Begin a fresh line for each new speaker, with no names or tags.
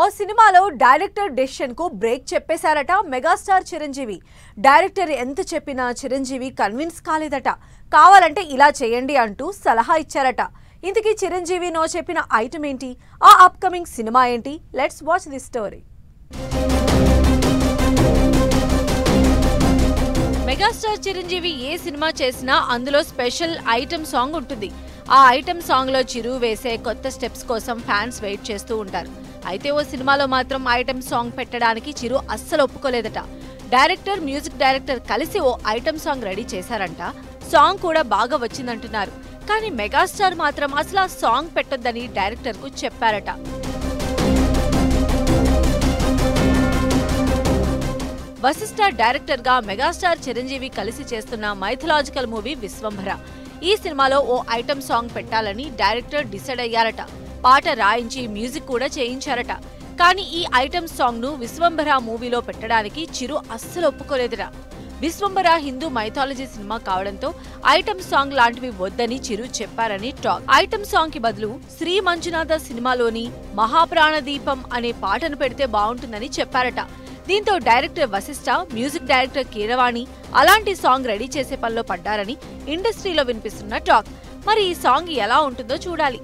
ఓ సినిమాలో director decision కు break చెప్పేశారట megastar Chiranjeevi. Director ఎంత చెప్పినా చిరంజీవి కన్విన్స్ కాలేదట. కావాలంటే ఇలా చేయండి అంటూ సలహా ఇచ్చారట. ఇంతకీ చిరంజీవి నో చెప్పిన ఐటమ్ ఏంటి? ఆ అప్కమింగ్ సినిమా ఏంటి? Let's watch the story. Megastar Chiranjeevi A cinema చేసినా అందులో స్పెషల్ ఐటమ్ సాంగ్ ఉంటుంది. ఆ ఐటమ్ సాంగ్ లో చిరు వేసే కొత్త స్టెప్స్ కోసం ఫ్యాన్స్ వెయిట్ చేస్తూ ఉంటారు. అయితే ఓ సినిమాలో మాత్రం ఐటమ్ సాంగ్ పెట్టడానికి చిరు అస్సలు ఒప్పుకోలేదట. డైరెక్టర్, మ్యూజిక్ డైరెక్టర్ కలిసి ఓ ఐటమ్ సాంగ్ రెడీ చేశారంట. సాంగ్ కూడా బాగా వచ్చిందంటున్నారు. కానీ మెగాస్టార్ మాత్రం అసలు ఆ సాంగ్ పెట్టొద్దని డైరెక్టర్ కు చెప్పారట. వశిష్ఠ డైరెక్టర్ గా మెగాస్టార్ చిరంజీవి కలిసి చేస్తున్న మైథలాజికల్ మూవీ విశ్వంభర. ఈ సినిమాలో ఓ ఐటమ్ సాంగ్ పెట్టాలని డైరెక్టర్ డిసైడ్ అయ్యారట. పాట రాయించి మ్యూజిక్ కూడా చేయించారట. కానీ ఈ ఐటమ్ సాంగ్ ను విశ్వంభర మూవీలో పెట్టడానికి చిరు అస్సలు ఒప్పుకోలేదట. విశ్వంభర హిందూ మైథాలజీ సినిమా కావడంతో ఐటమ్ సాంగ్ లాంటివి వద్దని చిరు చెప్పారని టాక్. ఐటమ్ సాంగ్ కి బదులు శ్రీ మంజునాథ సినిమాలోని మహాప్రాణదీపం అనే పాటను పెడితే బాగుంటుందని చెప్పారట. దీంతో director Vashishta, music director Keeravani అలాంటి సాంగ్ రెడీ చేసే పనిలో పడ్డారని ఇండస్ట్రీలో వినిపిస్తున్న టాక్. మరి ఈ సాంగ్ ఎలా ఉంటుందో చూడాలి.